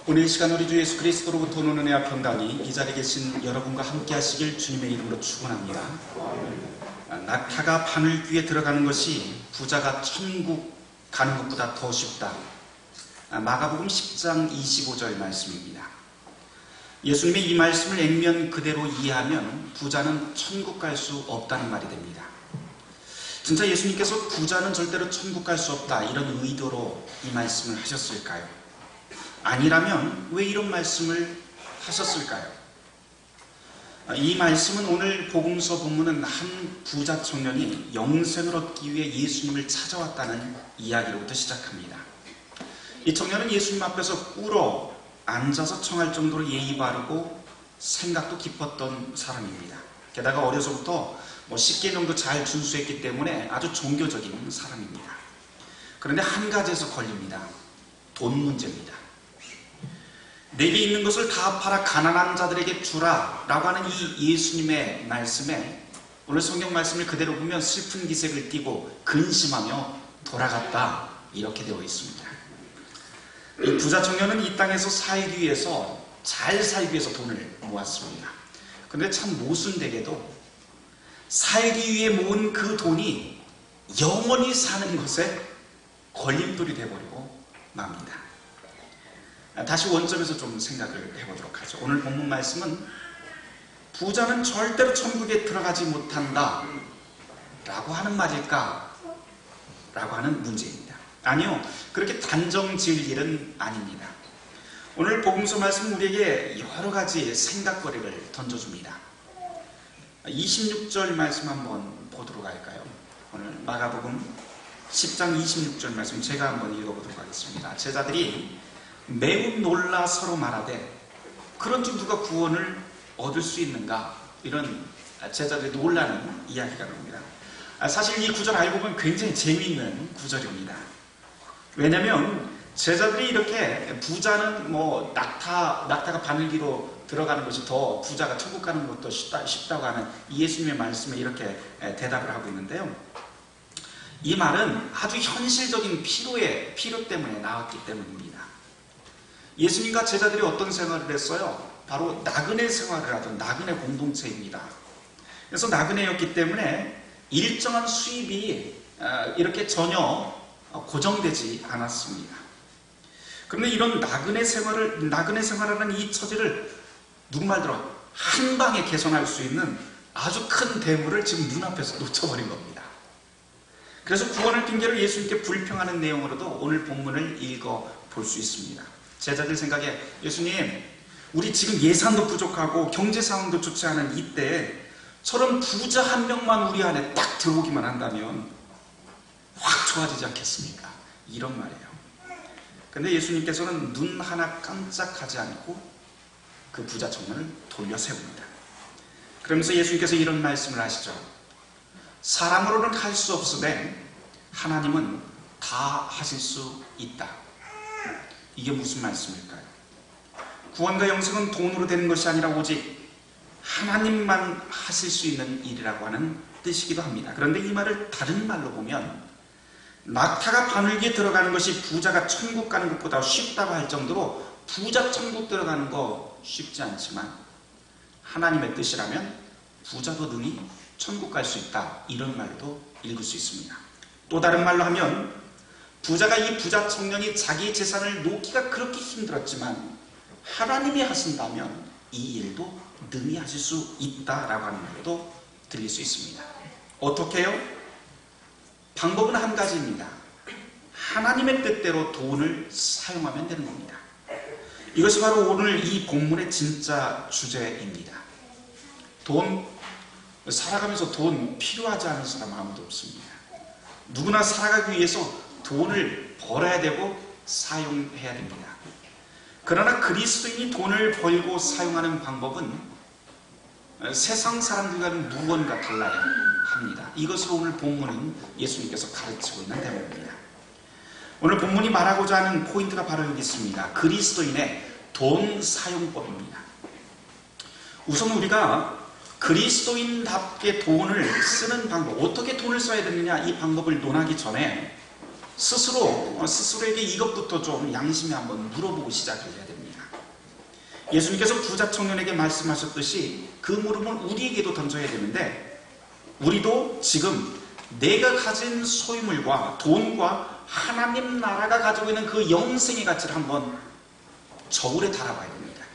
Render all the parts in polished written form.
오늘 이 시간 우리 주 예수 그리스도로부터 오는 은혜와 평강이 이 자리에 계신 여러분과 함께 하시길 주님의 이름으로 축원합니다. 낙타가 바늘 귀에 들어가는 것이 부자가 천국 가는 것보다 더 쉽다. 마가복음 10장 25절 말씀입니다. 예수님의 이 말씀을 액면 그대로 이해하면 부자는 천국 갈 수 없다는 말이 됩니다. 진짜 예수님께서 부자는 절대로 천국 갈 수 없다 이런 의도로 이 말씀을 하셨을까요? 아니라면 왜 이런 말씀을 하셨을까요? 이 말씀은 오늘 복음서 본문은 한 부자 청년이 영생을 얻기 위해 예수님을 찾아왔다는 이야기로부터 시작합니다. 이 청년은 예수님 앞에서 꿇어 앉아서 청할 정도로 예의 바르고 생각도 깊었던 사람입니다. 게다가 어려서부터 10개 정도 잘 준수했기 때문에 아주 종교적인 사람입니다. 그런데 한 가지에서 걸립니다. 돈 문제입니다. 내게 있는 것을 다 팔아 가난한 자들에게 주라 라고 하는 이 예수님의 말씀에 오늘 성경 말씀을 그대로 보면 슬픈 기색을 띠고 근심하며 돌아갔다 이렇게 되어 있습니다. 이 부자 청년은 이 땅에서 살기 위해서 잘 살기 위해서 돈을 모았습니다. 그런데 참 모순되게도 살기 위해 모은 그 돈이 영원히 사는 것에 걸림돌이 되어버리고 맙니다. 다시 원점에서 좀 생각을 해보도록 하죠. 오늘 본문 말씀은 부자는 절대로 천국에 들어가지 못한다 라고 하는 말일까? 라고 하는 문제입니다. 아니요, 그렇게 단정 지을 일은 아닙니다. 오늘 복음서 말씀은 우리에게 여러 가지 생각거리를 던져줍니다. 26절 말씀 한번 보도록 할까요? 오늘 마가복음 10장 26절 말씀 제가 한번 읽어보도록 하겠습니다. 제자들이 매우 놀라 서로 말하되 그런즉 누가 구원을 얻을 수 있는가? 이런 제자들이 놀라는 이야기가 나옵니다. 사실 이 구절 알고 보면 굉장히 재미있는 구절입니다. 왜냐하면 제자들이 이렇게 부자는 낙타가 바늘기로 들어가는 것이 더 부자가 천국 가는 것도 쉽다고 하는 예수님의 말씀에 이렇게 대답을 하고 있는데요. 이 말은 아주 현실적인 필요 때문에 나왔기 때문입니다. 예수님과 제자들이 어떤 생활을 했어요? 바로 나그네 생활을 하던 나그네 공동체입니다. 그래서 나그네였기 때문에 일정한 수입이 이렇게 전혀 고정되지 않았습니다. 그런데 이런 나그네 생활하는 이 처지를 누구 말대로 한 방에 개선할 수 있는 아주 큰 대물을 지금 눈앞에서 놓쳐버린 겁니다. 그래서 구원을 핑계로 예수님께 불평하는 내용으로도 오늘 본문을 읽어볼 수 있습니다. 제자들 생각에 예수님, 우리 지금 예산도 부족하고 경제 상황도 좋지 않은 이때 저런 부자 한 명만 우리 안에 딱 들어오기만 한다면 확 좋아지지 않겠습니까? 이런 말이에요. 근데 예수님께서는 눈 하나 깜짝하지 않고 그 부자 청년을 돌려 세웁니다. 그러면서 예수님께서 이런 말씀을 하시죠. 사람으로는 할 수 없으되 하나님은 다 하실 수 있다. 이게 무슨 말씀일까요? 구원과 영생은 돈으로 되는 것이 아니라 오직 하나님만 하실 수 있는 일이라고 하는 뜻이기도 합니다. 그런데 이 말을 다른 말로 보면 낙타가 바늘기에 들어가는 것이 부자가 천국 가는 것보다 쉽다고 할 정도로 부자 천국 들어가는 거 쉽지 않지만 하나님의 뜻이라면 부자도 능히 천국 갈 수 있다 이런 말도 읽을 수 있습니다. 또 다른 말로 하면 부자가 이 부자 청년이 자기 재산을 놓기가 그렇게 힘들었지만 하나님이 하신다면 이 일도 능히 하실 수 있다라고 하는 말도 들릴 수 있습니다. 어떻게 해요? 방법은 한 가지입니다. 하나님의 뜻대로 돈을 사용하면 되는 겁니다. 이것이 바로 오늘 이 본문의 진짜 주제입니다. 살아가면서 돈 필요하지 않은 사람 아무도 없습니다. 누구나 살아가기 위해서 돈을 벌어야 되고 사용해야 됩니다. 그러나 그리스도인이 돈을 벌고 사용하는 방법은 세상 사람들과는 무언가 달라야 합니다. 이것으로 오늘 본문은 예수님께서 가르치고 있는 대목입니다. 오늘 본문이 말하고자 하는 포인트가 바로 여기 있습니다. 그리스도인의 돈 사용법입니다. 우선 우리가 그리스도인답게 돈을 쓰는 방법, 어떻게 돈을 써야 되느냐 이 방법을 논하기 전에 스스로에게 이것부터 좀 양심에 한번 물어보고 시작을 해야 됩니다. 예수님께서 부자 청년에게 말씀하셨듯이 그 물음을 우리에게도 던져야 되는데, 우리도 지금 내가 가진 소유물과 돈과 하나님 나라가 가지고 있는 그 영생의 가치를 한번 저울에 달아봐야 됩니다.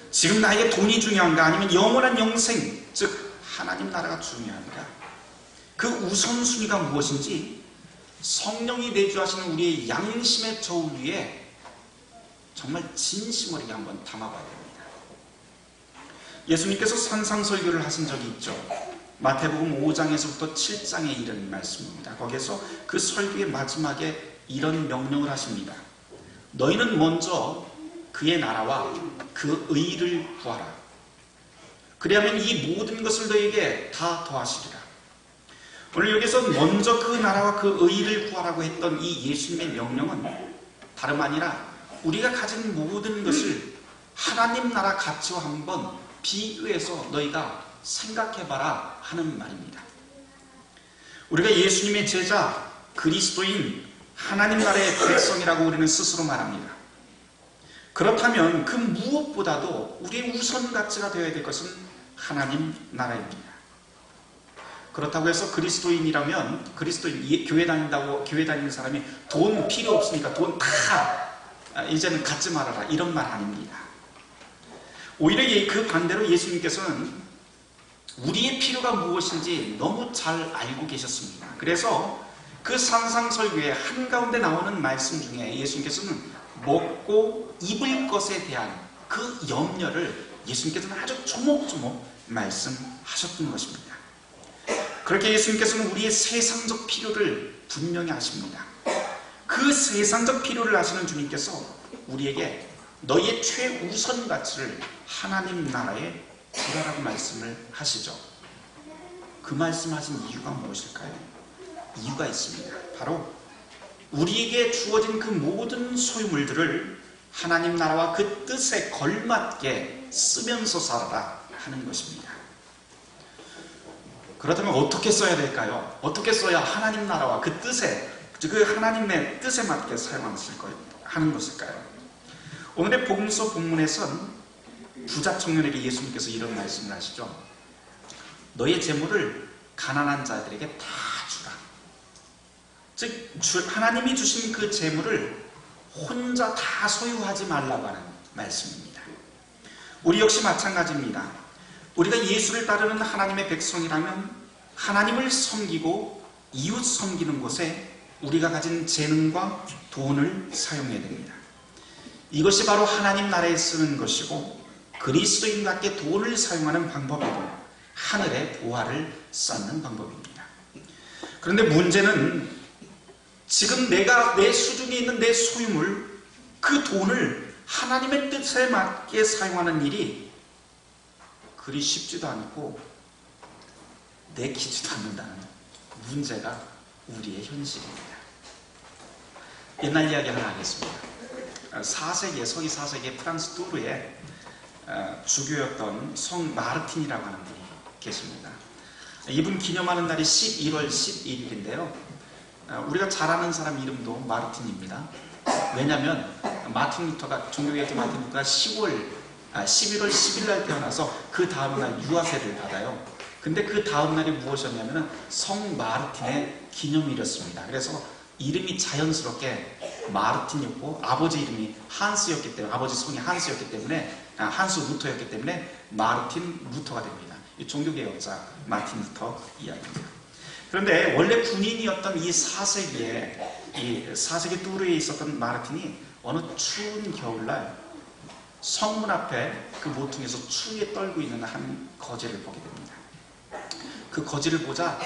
지금 나에게 돈이 중요한가, 아니면 영원한 영생, 즉 하나님 나라가 중요한가? 그 우선순위가 무엇인지 성령이 내주하시는 우리의 양심의 저울 위에 정말 진심 어리게 한번 담아봐야 됩니다. 예수님께서 산상설교를 하신 적이 있죠. 마태복음 5장에서부터 7장에 이른 말씀입니다. 거기에서 그 설교의 마지막에 이런 명령을 하십니다. 너희는 먼저 그의 나라와 그 의를 구하라. 그리하면 이 모든 것을 너희에게 다 더하시리라. 오늘 여기서 먼저 그 나라와 그 의를 구하라고 했던 이 예수님의 명령은 다름 아니라 우리가 가진 모든 것을 하나님 나라 가치와 한번 비교해서 너희가 생각해봐라 하는 말입니다. 우리가 예수님의 제자, 그리스도인, 하나님 나라의 백성이라고 우리는 스스로 말합니다. 그렇다면 그 무엇보다도 우리의 우선 가치가 되어야 될 것은 하나님 나라입니다. 그렇다고 해서 그리스도인이라면, 그리스도인, 교회 다니는 사람이 돈 필요 없으니까 돈 다 이제는 갖지 말아라, 이런 말 아닙니다. 오히려 그 반대로 예수님께서는 우리의 필요가 무엇인지 너무 잘 알고 계셨습니다. 그래서 그 산상설교의 한가운데 나오는 말씀 중에 예수님께서는 먹고 입을 것에 대한 그 염려를 예수님께서는 아주 조목조목 말씀하셨던 것입니다. 그렇게 예수님께서는 우리의 세상적 필요를 분명히 하십니다. 그 세상적 필요를 아시는 주님께서 우리에게 너희의 최우선 가치를 하나님 나라에 두라라고 말씀을 하시죠. 그 말씀하신 이유가 무엇일까요? 이유가 있습니다. 바로 우리에게 주어진 그 모든 소유물들을 하나님 나라와 그 뜻에 걸맞게 쓰면서 살아라 하는 것입니다. 그렇다면 어떻게 써야 될까요? 어떻게 써야 하나님 나라와 그 뜻에, 그 하나님의 뜻에 맞게 하는 것일까요? 오늘의 복음서 본문에선 부자 청년에게 예수님께서 이런 말씀을 하시죠. 너의 재물을 가난한 자들에게 다 주라. 즉 하나님이 주신 그 재물을 혼자 다 소유하지 말라고 하는 말씀입니다. 우리 역시 마찬가지입니다. 우리가 예수를 따르는 하나님의 백성이라면 하나님을 섬기고 이웃 섬기는 곳에 우리가 가진 재능과 돈을 사용해야 됩니다. 이것이 바로 하나님 나라에 쓰는 것이고 그리스도인답게 돈을 사용하는 방법이고 하늘의 보화를 쌓는 방법입니다. 그런데 문제는 지금 내가 내 수중에 있는 내 소유물, 그 돈을 하나님의 뜻에 맞게 사용하는 일이 그리 쉽지도 않고 내키지도 않는다는 문제가 우리의 현실입니다. 옛날 이야기 하나 하겠습니다. 4세기에, 서기 4세기에 프랑스 뚜르에 주교였던 성 마르틴이라고 하는 분이 계십니다. 이분 기념하는 날이 11월 11일인데요. 우리가 잘 아는 사람 이름도 마르틴입니다. 왜냐하면 마틴 루터가, 종교개혁자 마틴 루터가 11월 10일 날 태어나서 그 다음 날 유아세를 받아요. 근데 그 다음 날이 무엇이었냐면 성 마르틴의 기념일이었습니다. 그래서 이름이 자연스럽게 마르틴이었고 아버지 이름이 한스였기 때문에, 아버지 성이 한스였기 때문에, 한스 루터였기 때문에 마르틴 루터가 됩니다. 이 종교개혁자 마틴 루터 이야기입니다. 그런데 원래 군인이었던 이 4세기 뚜르에 있었던 마르틴이 어느 추운 겨울날 성문 앞에 그 모퉁이에서 추위에 떨고 있는 한 거지를 보게 됩니다. 그 거지를 보자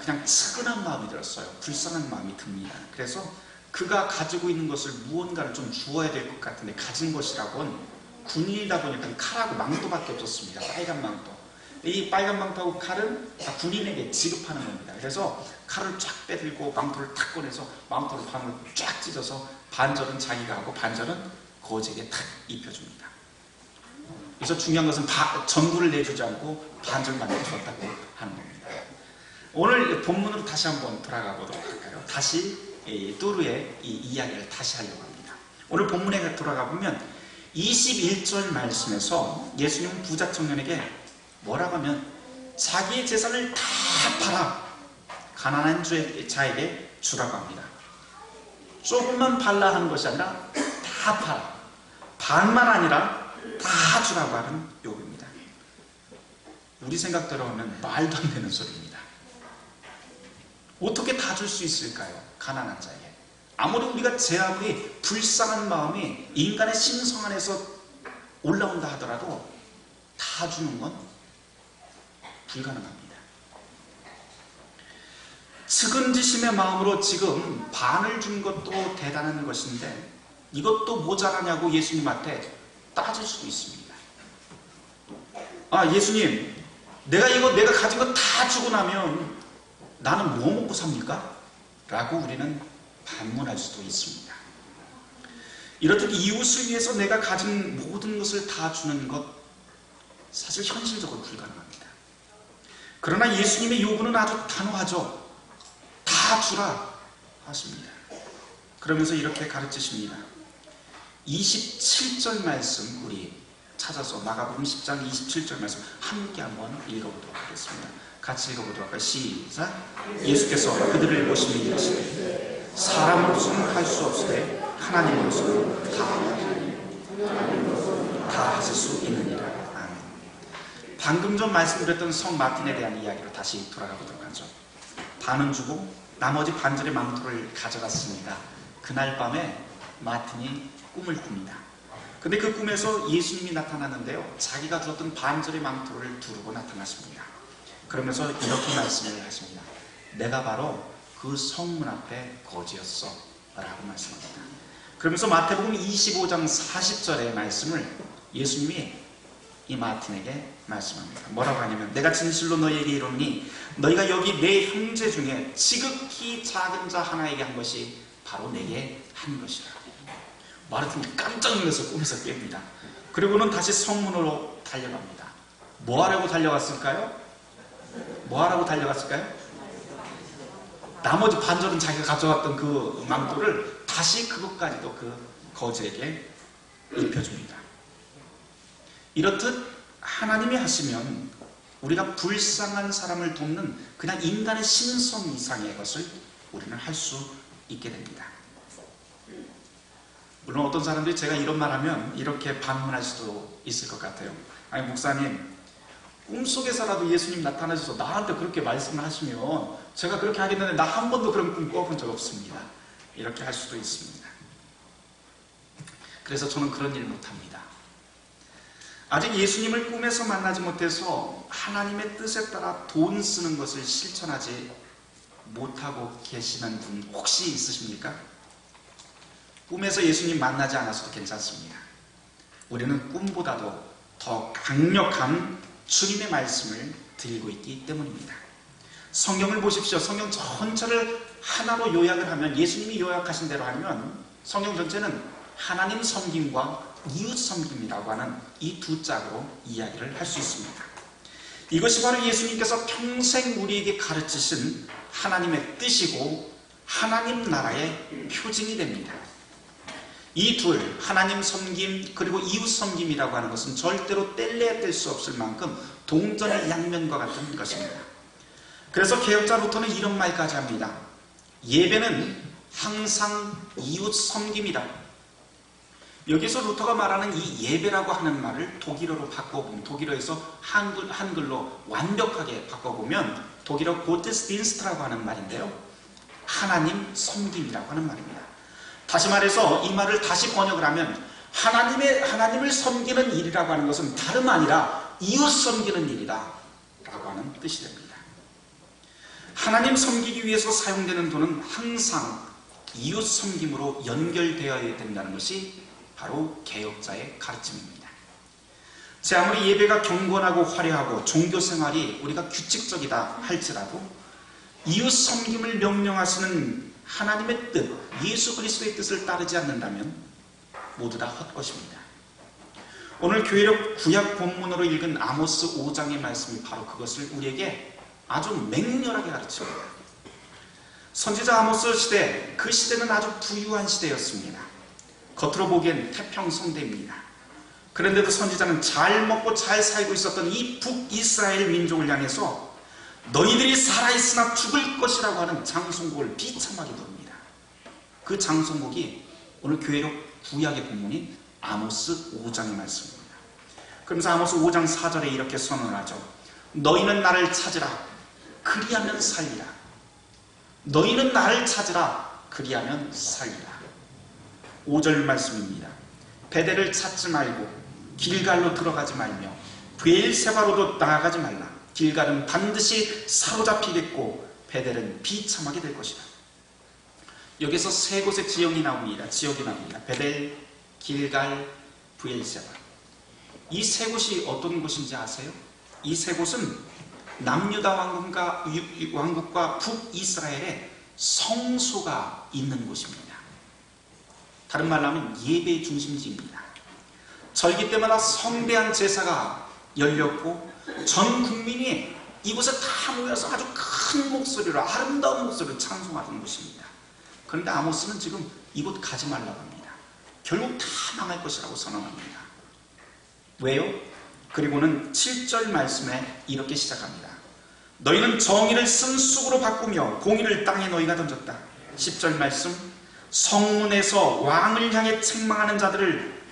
그냥 측은한 마음이 들었어요. 불쌍한 마음이 듭니다. 그래서 그가 가지고 있는 것을 무언가를 좀 주어야 될 것 같은데 가진 것이라곤 군인이다 보니까 칼하고 망토밖에 없었습니다. 빨간 망토. 이 빨간 망토하고 칼은 다 군인에게 지급하는 겁니다. 그래서 칼을 쫙 빼들고 망토를 탁 꺼내서 망토를 반으로 쫙 찢어서 반절은 자기가 하고 반절은 거지에게 탁 입혀줍니다. 그래서 중요한 것은 전부를 내주지 않고 반절만 내주었다고 하는 겁니다. 오늘 본문으로 다시 한번 돌아가 보도록 할까요? 다시 뚜르의 이 이야기를 다시 하려고 합니다. 오늘 본문에 돌아가 보면 21절 말씀에서 예수님은 부자 청년에게 뭐라고 하면 자기의 재산을 다 팔아 가난한 자에게 주라고 합니다. 조금만 팔라 하는 것이 아니라 다 팔아, 반만 아니라 다 주라고 하는 요구입니다. 우리 생각대로 하면 말도 안 되는 소리입니다. 어떻게 다 줄 수 있을까요? 가난한 자에게. 아무리 우리가 제 아무리 불쌍한 마음이 인간의 심성 안에서 올라온다 하더라도 다 주는 건 불가능합니다. 측은지심의 마음으로 지금 반을 준 것도 대단한 것인데 이것도 모자라냐고 예수님한테 따질 수도 있습니다. 아, 예수님, 내가 가진 거 다 주고 나면 나는 뭐 먹고 삽니까? 라고 우리는 반문할 수도 있습니다. 이렇듯 이웃을 위해서 내가 가진 모든 것을 다 주는 것, 사실 현실적으로 불가능합니다. 그러나 예수님의 요구는 아주 단호하죠. 다 주라 하십니다. 그러면서 이렇게 가르치십니다. 27절 말씀 우리 찾아서 마가복음 10장 27절 말씀 함께 한번 읽어보도록 하겠습니다. 같이 읽어보도록 할까요? 시작. 예수께서 그들을 보시며 이르시되 사람으로서는 할 수 없으되 하나님으로서는 다 하실 수 있느니라. 아멘. 방금 전 말씀드렸던 성 마틴에 대한 이야기로 다시 돌아가 보도록 하죠. 반은 주고 나머지 반절의 망토를 가져갔습니다. 그날 밤에 마틴이 꿈을 꿉니다. 근데 그 꿈에서 예수님이 나타나는데요, 자기가 주었던 반절의 망토를 두르고 나타났습니다. 그러면서 이렇게 말씀을 하십니다. 내가 바로 그 성문 앞에 거지였어 라고 말씀합니다. 그러면서 마태복음 25장 40절의 말씀을 예수님이 이 마틴에게 말씀합니다. 뭐라고 하냐면 내가 진실로 너희에게 이르노니 너희가 여기 내 형제 중에 지극히 작은 자 하나에게 한 것이 바로 내게 한 것이라. 마르틴이 깜짝 놀라서 꿈에서 깹니다. 그리고는 다시 성문으로 달려갑니다. 뭐 하려고 달려갔을까요? 나머지 반절은 자기가 가져왔던 그 망토를 다시 그것까지도 그 거지에게 입혀줍니다. 이렇듯 하나님이 하시면 우리가 불쌍한 사람을 돕는 그냥 인간의 신성 이상의 것을 우리는 할 수 있게 됩니다. 물론 어떤 사람들이 제가 이런 말 하면 이렇게 반문할 수도 있을 것 같아요. 아니, 목사님, 꿈속에서라도 예수님 나타나셔서 나한테 그렇게 말씀을 하시면 제가 그렇게 하겠는데 나 한 번도 그런 꿈 꿔본 적 없습니다. 이렇게 할 수도 있습니다. 그래서 저는 그런 일 못합니다. 아직 예수님을 꿈에서 만나지 못해서 하나님의 뜻에 따라 돈 쓰는 것을 실천하지 못하고 계시는 분 혹시 있으십니까? 꿈에서 예수님 만나지 않았어도 괜찮습니다. 우리는 꿈보다도 더 강력한 주님의 말씀을 드리고 있기 때문입니다. 성경을 보십시오. 성경 전체를 하나로 요약을 하면, 예수님이 요약하신 대로 하면 성경 전체는 하나님 섬김과 이웃 섬김이라고 하는 이 두 짝으로 이야기를 할 수 있습니다. 이것이 바로 예수님께서 평생 우리에게 가르치신 하나님의 뜻이고 하나님 나라의 표징이 됩니다. 이 둘, 하나님 섬김 그리고 이웃 섬김이라고 하는 것은 절대로 뗄래야 뗄 수 없을 만큼 동전의 양면과 같은 것입니다. 그래서 개혁자 루터는 이런 말까지 합니다. 예배는 항상 이웃 섬김이다. 여기서 루터가 말하는 이 예배라고 하는 말을 독일어로 바꿔보면, 독일어에서 한글로 완벽하게 바꿔보면 독일어 고테스딘스트라고 하는 말인데요, 하나님 섬김이라고 하는 말입니다. 다시 말해서 이 말을 다시 번역을 하면 하나님을 섬기는 일이라고 하는 것은 다름 아니라 이웃 섬기는 일이다 라고 하는 뜻이 됩니다. 하나님 섬기기 위해서 사용되는 돈은 항상 이웃 섬김으로 연결되어야 된다는 것이 바로 개혁자의 가르침입니다. 제 아무리 예배가 경건하고 화려하고 종교생활이 우리가 규칙적이다 할지라도 이웃 섬김을 명령하시는 하나님의 뜻, 예수 그리스도의 뜻을 따르지 않는다면 모두 다 헛것입니다. 오늘 교회력 구약 본문으로 읽은 아모스 5장의 말씀이 바로 그것을 우리에게 아주 맹렬하게 가르칩니다. 선지자 아모스 시대, 그 시대는 아주 부유한 시대였습니다. 겉으로 보기엔 태평성대입니다. 그런데도 선지자는 잘 먹고 잘 살고 있었던 이 북이스라엘 민족을 향해서 너희들이 살아있으나 죽을 것이라고 하는 장송곡을 비참하게 부릅니다. 그 장송곡이 오늘 교회로 구약의 본문인 아모스 5장의 말씀입니다. 그러면서 아모스 5장 4절에 이렇게 선언하죠. 너희는 나를 찾으라 그리하면 살리라. 너희는 나를 찾으라 그리하면 살리라. 5절 말씀입니다. 베델을 찾지 말고 길갈로 들어가지 말며 브엘세바로도 나아가지 말라. 길갈은 반드시 사로잡히겠고 베델은 비참하게 될 것이다. 여기서 세 곳의 지역이 나옵니다. 베델, 길갈, 브엘세바. 이 세 곳이 어떤 곳인지 아세요? 이 세 곳은 남유다 왕국과 북이스라엘의 성소가 있는 곳입니다. 다른 말로 하면 예배의 중심지입니다. 절기 때마다 성대한 제사가 열렸고 전 국민이 이곳에 다 모여서 아주 큰 목소리로 아름다운 목소리로 찬송하던 곳입니다. 그런데 아모스는 지금 이곳 가지 말라고 합니다. 결국 다 망할 것이라고 선언합니다. 왜요? 그리고는 7절 말씀에 이렇게 시작합니다. 너희는 정의를 쓴 쑥으로 바꾸며 공의를 땅에 너희가 던졌다. 10절 말씀, 성문에서 왕을 향해 책망하는 자들을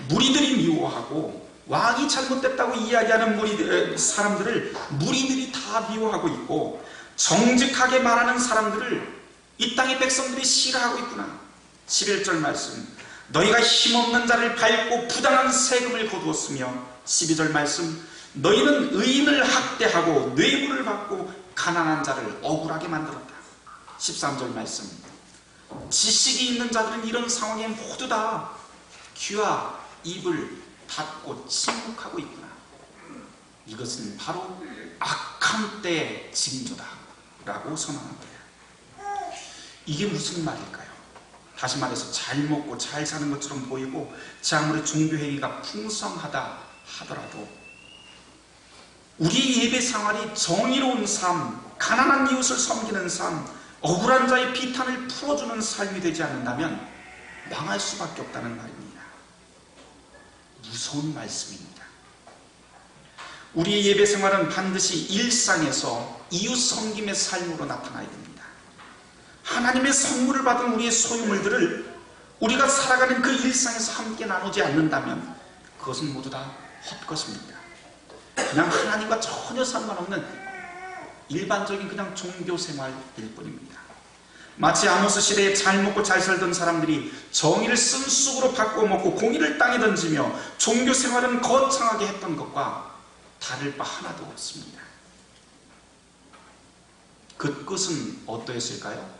무리들이 미워하고 왕이 잘못됐다고 이야기하는 사람들을 무리들이 다 미워하고 있고 정직하게 말하는 사람들을 이 땅의 백성들이 싫어하고 있구나. 11절 말씀, 너희가 힘없는 자를 밟고 부당한 세금을 거두었으며 12절 말씀, 너희는 의인을 학대하고 뇌물을 받고 가난한 자를 억울하게 만들었다. 13절 말씀, 지식이 있는 자들은 이런 상황에 모두 다 귀와 입을 닫고 침묵하고 있구나. 이것은 바로 악한 때의 징조다 라고 선언합니다. 이게 무슨 말일까요? 다시 말해서 잘 먹고 잘 사는 것처럼 보이고 제 아무리 종교행위가 풍성하다 하더라도 우리의 예배 생활이 정의로운 삶, 가난한 이웃을 섬기는 삶, 억울한 자의 비탄을 풀어주는 삶이 되지 않는다면 망할 수밖에 없다는 말입니다. 무서운 말씀입니다. 우리의 예배 생활은 반드시 일상에서 이웃 섬김의 삶으로 나타나야 됩니다. 하나님의 선물을 받은 우리의 소유물들을 우리가 살아가는 그 일상에서 함께 나누지 않는다면 그것은 모두 다 헛것입니다. 그냥 하나님과 전혀 상관없는 일반적인 그냥 종교생활일 뿐입니다. 마치 아모스 시대에 잘 먹고 잘 살던 사람들이 정의를 쓴 쑥으로 바꾸어 먹고 공의를 땅에 던지며 종교생활은 거창하게 했던 것과 다를 바 하나도 없습니다. 그 끝은 어떠했을까요?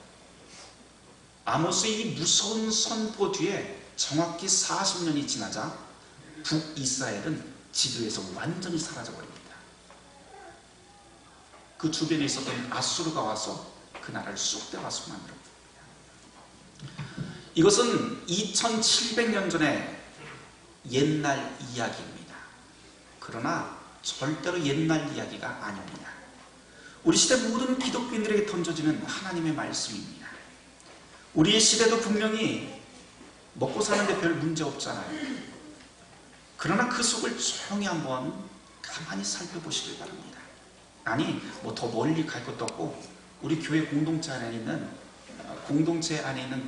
아모스의 이 무서운 선포 뒤에 정확히 40년이 지나자 북이스라엘은 지도에서 완전히 사라져버립니다. 그 주변에 있었던 아수르가 와서 그 나라를 쑥대밭으로 만들었습니다. 이것은 2700년 전의 옛날 이야기입니다. 그러나 절대로 옛날 이야기가 아닙니다. 우리 시대 모든 기독교인들에게 던져지는 하나님의 말씀입니다. 우리의 시대도 분명히 먹고 사는데 별 문제 없잖아요. 그러나 그 속을 조용히 한번 가만히 살펴보시길 바랍니다. 아니 뭐 더 멀리 갈 것도 없고 우리 교회 공동체 안에 있는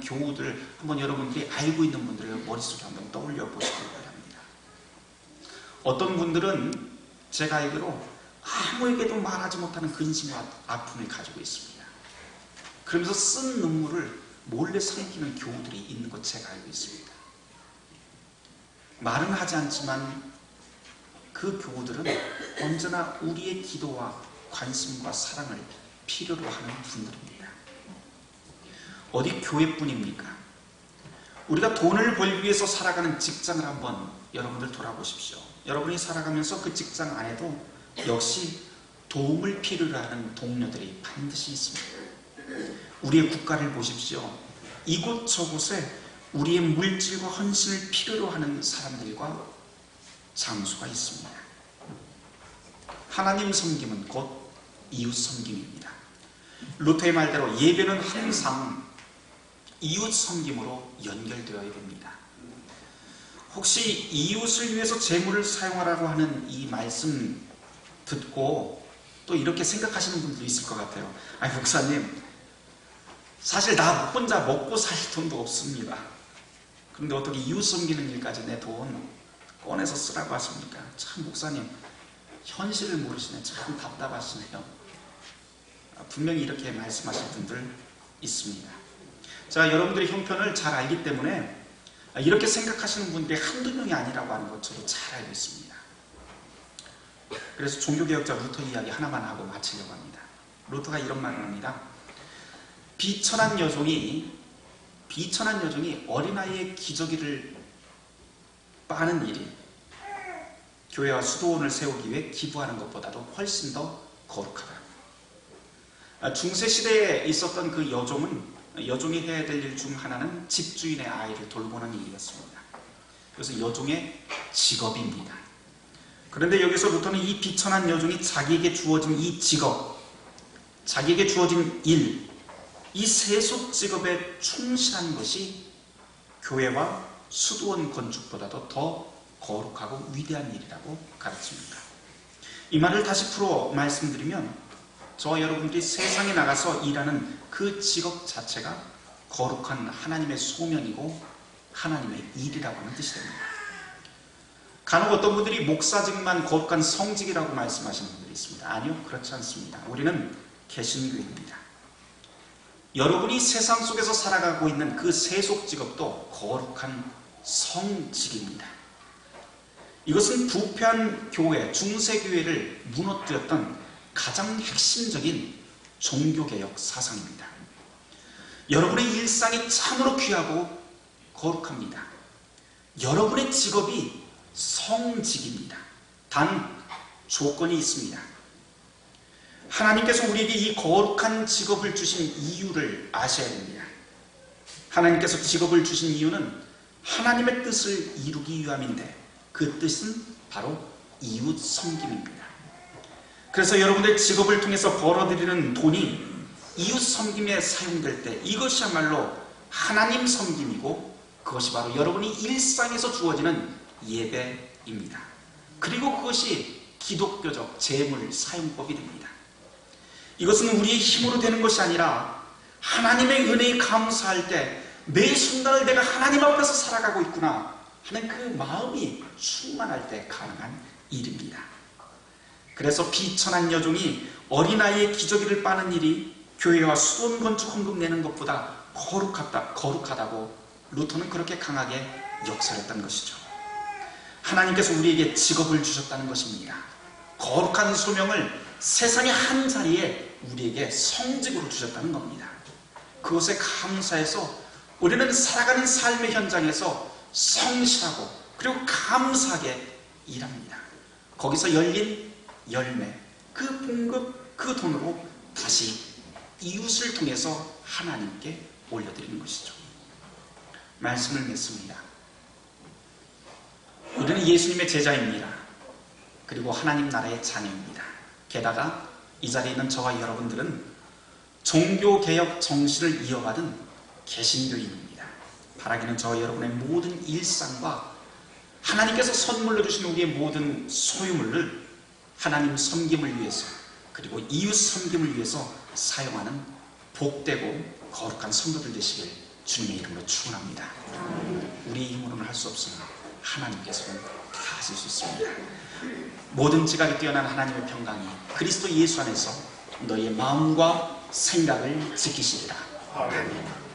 교우들 한번 여러분들이 알고 있는 분들을 머릿속에 한번 떠올려 보시길 바랍니다. 어떤 분들은 제가 알기로 아무에게도 말하지 못하는 근심과 아픔을 가지고 있습니다. 그러면서 쓴 눈물을 몰래 삼키는 교우들이 있는 것 제가 알고 있습니다. 말은 하지 않지만 그 교우들은 언제나 우리의 기도와 관심과 사랑을 필요로 하는 분들입니다. 어디 교회뿐입니까? 우리가 돈을 벌기 위해서 살아가는 직장을 한번 여러분들 돌아보십시오. 여러분이 살아가면서 그 직장 안에도 역시 도움을 필요로 하는 동료들이 반드시 있습니다. 우리의 국가를 보십시오. 이곳저곳에 우리의 물질과 헌신을 필요로 하는 사람들과 장소가 있습니다. 하나님 섬김은 곧 이웃 섬김입니다. 루터의 말대로 예배는 항상 이웃 섬김으로 연결되어야 됩니다. 혹시 이웃을 위해서 재물을 사용하라고 하는 이 말씀 듣고 또 이렇게 생각하시는 분들도 있을 것 같아요. 아니 목사님, 사실 나 혼자 먹고 살 돈도 없습니다. 그런데 어떻게 이웃 섬기는 일까지 내 돈 꺼내서 쓰라고 하십니까? 참 목사님, 현실을 모르시네. 참 답답하시네요. 분명히 이렇게 말씀하실 분들 있습니다. 자, 여러분들이 형편을 잘 알기 때문에 이렇게 생각하시는 분들이 한두 명이 아니라고 하는 것 저도 잘 알고 있습니다. 그래서 종교개혁자 루터 이야기 하나만 하고 마치려고 합니다. 루터가 이런 말을 합니다. 비천한 여종이 어린아이의 기저귀를 빠는 일이 교회와 수도원을 세우기 위해 기부하는 것보다도 훨씬 더 거룩하다. 중세시대에 있었던 그 여종이 해야 될 일 중 하나는 집주인의 아이를 돌보는 일이었습니다. 그래서 여종의 직업입니다. 그런데 여기서 루터는 이 비천한 여종이 자기에게 주어진 이 직업, 자기에게 주어진 일, 이 세속 직업에 충실한 것이 교회와 수도원 건축보다도 더 거룩하고 위대한 일이라고 가르칩니다. 이 말을 다시 풀어 말씀드리면 저와 여러분들이 세상에 나가서 일하는 그 직업 자체가 거룩한 하나님의 소명이고 하나님의 일이라고 하는 뜻이 됩니다. 간혹 어떤 분들이 목사직만 거룩한 성직이라고 말씀하시는 분들이 있습니다. 아니요, 그렇지 않습니다. 우리는 개신교입니다. 여러분이 세상 속에서 살아가고 있는 그 세속 직업도 거룩한 성직입니다. 이것은 부패한 교회, 중세교회를 무너뜨렸던 가장 핵심적인 종교개혁 사상입니다. 여러분의 일상이 참으로 귀하고 거룩합니다. 여러분의 직업이 성직입니다. 단 조건이 있습니다. 하나님께서 우리에게 이 거룩한 직업을 주신 이유를 아셔야 됩니다. 하나님께서 직업을 주신 이유는 하나님의 뜻을 이루기 위함인데 그 뜻은 바로 이웃 섬김입니다. 그래서 여러분들 직업을 통해서 벌어들이는 돈이 이웃 섬김에 사용될 때 이것이야말로 하나님 섬김이고 그것이 바로 여러분이 일상에서 주어지는 예배입니다. 그리고 그것이 기독교적 재물 사용법이 됩니다. 이것은 우리의 힘으로 되는 것이 아니라 하나님의 은혜에 감사할 때 매 순간을 내가 하나님 앞에서 살아가고 있구나 하는 그 마음이 충만할 때 가능한 일입니다. 그래서 비천한 여종이 어린아이의 기저귀를 빠는 일이 교회와 수도원 건축 헌금 내는 것보다 거룩하다고 루터는 그렇게 강하게 역설했던 것이죠. 하나님께서 우리에게 직업을 주셨다는 것입니다. 거룩한 소명을 세상의 한 자리에 우리에게 성직으로 주셨다는 겁니다. 그것에 감사해서 우리는 살아가는 삶의 현장에서 성실하고 그리고 감사하게 일합니다. 거기서 열린 열매, 그 봉급, 그 돈으로 다시 이웃을 통해서 하나님께 올려드리는 것이죠. 말씀을 맺습니다. 우리는 예수님의 제자입니다. 그리고 하나님 나라의 자녀입니다. 게다가 이 자리에 있는 저와 여러분들은 종교개혁 정신을 이어받은 개신교인입니다. 바라기는 저와 여러분의 모든 일상과 하나님께서 선물로 주신 우리의 모든 소유물을 하나님 섬김을 위해서 그리고 이웃 섬김을 위해서 사용하는 복되고 거룩한 성도들 되시길 주님의 이름으로 축원합니다. 우리의 힘으로는 할 수 없으나 하나님께서는 다 하실 수 있습니다. 모든 지각이 뛰어난 하나님의 평강이 그리스도 예수 안에서 너희의 마음과 생각을 지키시리라. 아멘.